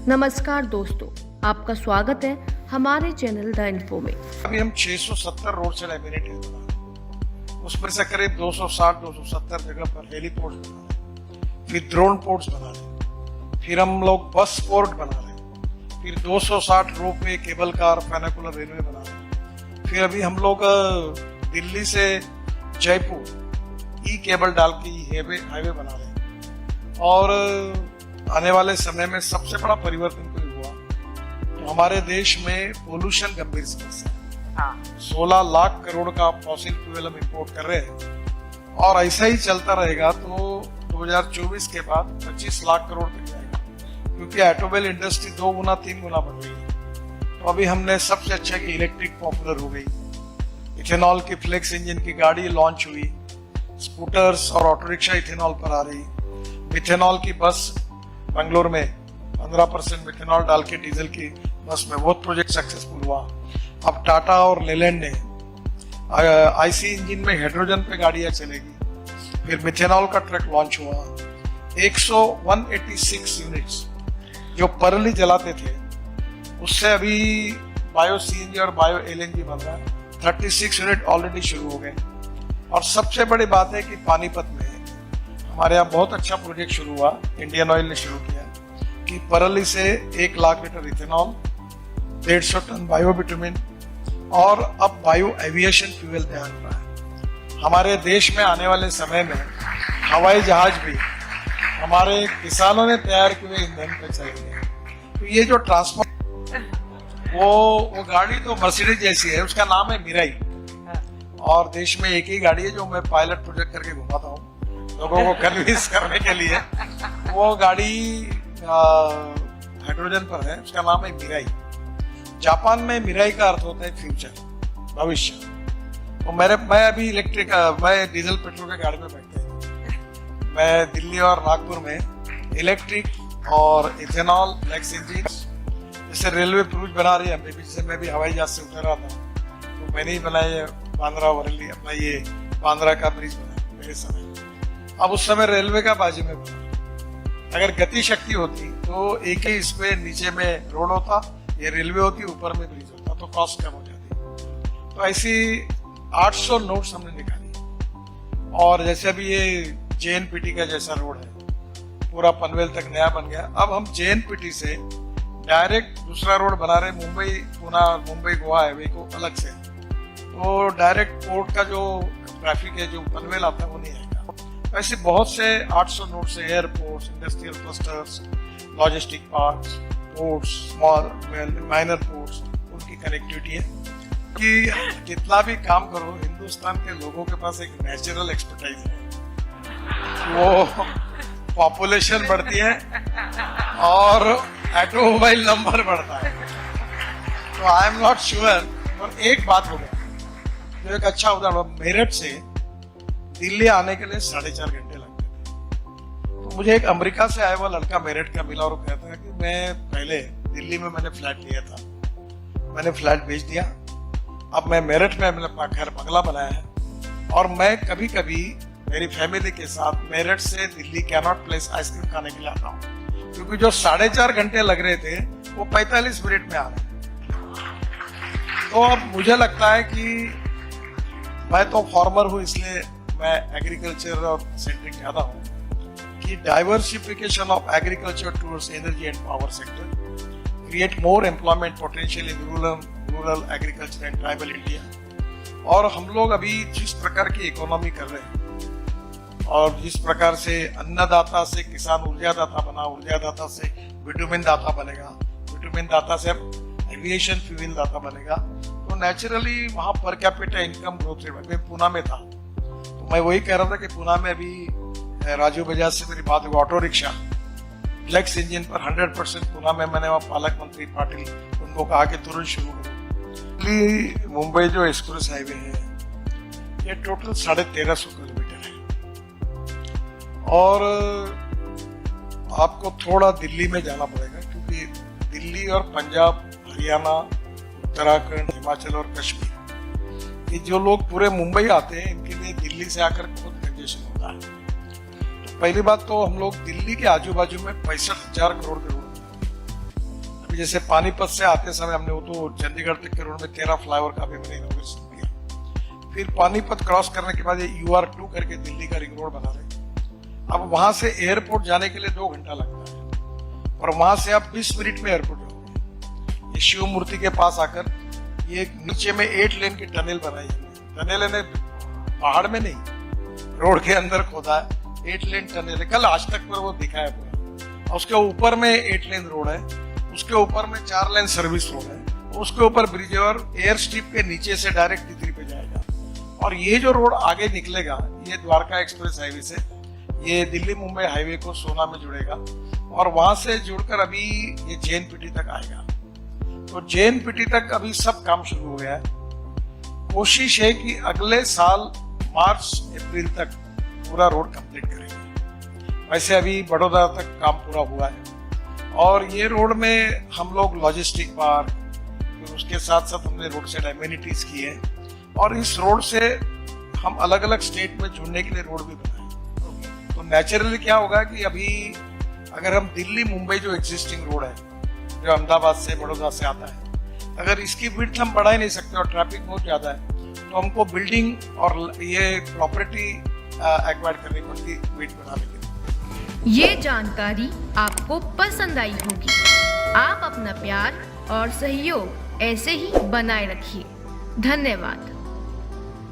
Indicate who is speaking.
Speaker 1: नमस्कार दोस्तों, आपका स्वागत है हमारे चैनल द इन्फो में।
Speaker 2: अभी हम 670 रोड से लैमिनेटेड बना रहे हैं, उसमें से करीब 260-270 जगह पर हेलीपोर्ट बना रहे हैं, फिर ड्रोन पोर्ट्स बना रहे हैं, फिर हम लोग बस पोर्ट बना रहे हैं, फिर 260 रोपवे, केबल कार, फेनिकुलर रेलवे बना रहे हैं, फिर अभी हम लोग दिल्ली से जयपुर ई केबल डाल के हाईवे बना रहे हैं। और आने वाले समय में सबसे बड़ा परिवर्तन कोई हुआ तो हमारे देश में पोल्यूशन गंभीर समस्या है। 16 लाख करोड़ का फॉसिल फ्यूल हम इंपोर्ट कर रहे हैं और ऐसा ही चलता रहेगा तो 2024 के बाद 25 लाख करोड़ तक जाएगा, क्योंकि ऑटोमोबाइल इंडस्ट्री 2 गुना 3 गुना बढ़ गई है। तो अभी हमने सबसे अच्छा कि इलेक्ट्रिक पॉपुलर हो गई, इथेनॉल की फ्लेक्स इंजन की गाड़ी लॉन्च हुई, स्कूटर्स और ऑटो रिक्शा इथेनॉल पर आ रही, मिथेनॉल की बस बंगलोर में 15% मिथेनॉल डाल के डीजल की बस में वो प्रोजेक्ट सक्सेसफुल हुआ। अब टाटा और लेलैंड ने आईसी इंजन में हाइड्रोजन पे गाड़ियां चलेगी। फिर मिथेनॉल का ट्रक लॉन्च हुआ। 186 यूनिट्स जो परली जलाते थे उससे अभी बायो सीएनजी और बायो एलएनजी बन रहा है। 36 यूनिट ऑलरेडी शुरू हो गए। और सबसे बड़ी बात है कि पानीपत में हमारे यहाँ बहुत अच्छा प्रोजेक्ट शुरू हुआ, इंडियन ऑयल ने शुरू किया कि परली से 1 lakh litre ethanol, 150 tonne bio bitumen और अब बायो एविएशन फ्यूल तैयार हो रहा है। हमारे देश में आने वाले समय में हवाई जहाज भी हमारे किसानों ने तैयार किए ईंधन पे चलेंगे। तो ये जो ट्रांसपोर्ट वो गाड़ी तो मर्सिडीज जैसी है, उसका नाम है मिराई। और देश में एक ही गाड़ी है जो मैं पायलट प्रोजेक्ट करके घुमाता हूँ लोगों को कन्विंस करने के लिए। वो गाड़ी हाइड्रोजन पर है, उसका नाम है मिराई। जापान में मिराई का अर्थ होता है फ्यूचर, भविष्य। तो मैं अभी मैं डीजल पेट्रोल के गाड़ी में बैठते हैं। मैं दिल्ली और नागपुर में इलेक्ट्रिक और इथेनॉल फ्लेक्स इंजन, जैसे रेलवे ब्रिज बना रही है एमबीपी, जैसे मैं भी हवाई जहाज से उतर रहा था तो मैंने ही बनाया बांद्रा वरली, अपना ये बांद्रा का ब्रिज बना मेरे समय। अब उस समय रेलवे का बाजू में बना। अगर गति शक्ति होती तो एक ही इस पे नीचे में रोड होता, ये रेलवे होती, ऊपर में ब्रिज होता, तो कॉस्ट कम हो जाती। तो ऐसी 800 नोट्स हमने निकाली। और जैसे अभी ये जेएनपीटी का जैसा रोड है, पूरा पनवेल तक नया बन गया। अब हम जेएनपीटी से डायरेक्ट दूसरा रोड बना रहे, मुंबई गोवा हाईवे को अलग से। तो डायरेक्ट पोर्ट का जो ट्रैफिक है जो पनवेल आता है वो नहीं आएगा। ऐसे बहुत से 800 नोड से airports, industrial clusters, logistic parks, ports, small minor ports, उनकी कनेक्टिविटी है कि जितना भी काम करो, हिंदुस्तान के लोगों के पास एक नेचुरल एक्सपर्टाइज है। वो पॉपुलेशन बढ़ती है और ऑटोमोबाइल नंबर बढ़ता है। तो आई एम नॉट श्योर। और एक बात हो गया जो एक अच्छा उदाहरण, मेरठ से दिल्ली आने के लिए 4.5 घंटे लगते थे। तो मुझे एक अमेरिका से आया हुआ लड़का मेरठ का मिला और कहता है कि मैं पहले दिल्ली में मैंने फ्लैट लिया था, मैंने फ्लैट बेच दिया, अब मैं मेरठ में अपना घर बंगला बनाया है और मैं कभी कभी मेरी फैमिली के साथ मेरठ से दिल्ली कैनॉट प्लेस आइसक्रीम खाने के लिए आता हूँ, क्योंकि जो 4.5 घंटे लग रहे थे वो 45 मिनट में आ रहे। तो अब मुझे लगता है कि मैं तो फार्मर हूँ, इसलिए मैं एग्रीकल्चर और सेंट्रिक ज्यादा हूँ कि diversification of agriculture towards energy and power sector create more employment potential in rural agriculture and tribal India. और हम लोग अभी जिस प्रकार की इकोनॉमी कर रहे हैं और जिस प्रकार से अन्नदाता से किसान ऊर्जादाता बना, ऊर्जादाता से विटामिन दाता बनेगा, विटामिन दाता से एविएशन फ्यूल दाता बनेगा, तो नेचुरली वहां per capita income growth rate. मैं पुणे में था तो मैं वही कह रहा था कि पुणे में अभी राजू बजाज से मेरी बात हुई, ऑटो रिक्शा फ्लेक्स इंजन पर 100% पुणे में मैंने वहाँ पालक मंत्री पाटिल उनको कहा कि तुरंत शुरू करो। मुंबई जो एक्सप्रेस हाईवे है ये टोटल 1350 किलोमीटर है और आपको थोड़ा दिल्ली में जाना पड़ेगा, क्योंकि दिल्ली और पंजाब, हरियाणा, उत्तराखंड, हिमाचल और कश्मीर, ये जो लोग पूरे मुंबई आते हैं इनके लिए दिल्ली से आकर बहुत कंजेशन होता है। तो पहली बात तो हम लोग दिल्ली के आजू बाजू में 65,000 करोड़ के रोड जैसे पानीपत से आते समय हमने वो तो चंडीगढ़ तक के रोड में 13 फ्लाईओवर का भी हमने इनोवेशन किया। फिर पानीपत क्रॉस करने के बाद ये UR2 करके दिल्ली का रिंग रोड बना रहे। अब वहां से एयरपोर्ट जाने के लिए 2 घंटा लगता है और वहां से आप 20 मिनट में एयरपोर्ट जाओगे। ये शिव मूर्ति के पास आकर ये नीचे में 8 लेन की टनल बनाई है। टनल ने पहाड़ में नहीं, रोड के अंदर खोदा है। 8 लेन टनल है, कल आज तक पर वो दिखा है पूरा। उसके ऊपर में 8 लेन रोड है, उसके ऊपर में 4 लेन सर्विस रोड है, उसके ऊपर ब्रिज है और एयर स्ट्रिप के नीचे से डायरेक्ट तितरी पे जाएगा। और ये जो रोड आगे निकलेगा ये द्वारका एक्सप्रेस हाईवे से ये दिल्ली मुंबई हाईवे को सोना में जुड़ेगा और वहां से जुड़कर अभी ये JNPT तक आएगा। तो JNPT तक अभी सब काम शुरू हो गया है। कोशिश है कि अगले साल मार्च अप्रैल तक पूरा रोड कंप्लीट करेंगे। वैसे अभी बड़ौदा तक काम पूरा हुआ है और ये रोड में हम लोग लॉजिस्टिक पार्क, फिर उसके साथ साथ हमने रोड साइड एमिनिटीज की है और इस रोड से हम अलग अलग स्टेट में जुड़ने के लिए रोड भी बनाए। तो नेचुरली क्या होगा कि अभी अगर हम दिल्ली मुंबई जो एग्जिस्टिंग रोड है जो अहमदाबाद से बड़ौदा से आता है, अगर इसकी विड्थ हम बढ़ा ही नहीं सकते और ट्रैफिक बहुत ज्यादा है तो हमको बिल्डिंग और ये प्रॉपर्टी एक्वायर करनी पड़ती विड्थ बढ़ाने के लिए।
Speaker 1: ये जानकारी आपको पसंद आई होगी। आप अपना प्यार और सहयोग ऐसे ही बनाए रखिए। धन्यवाद।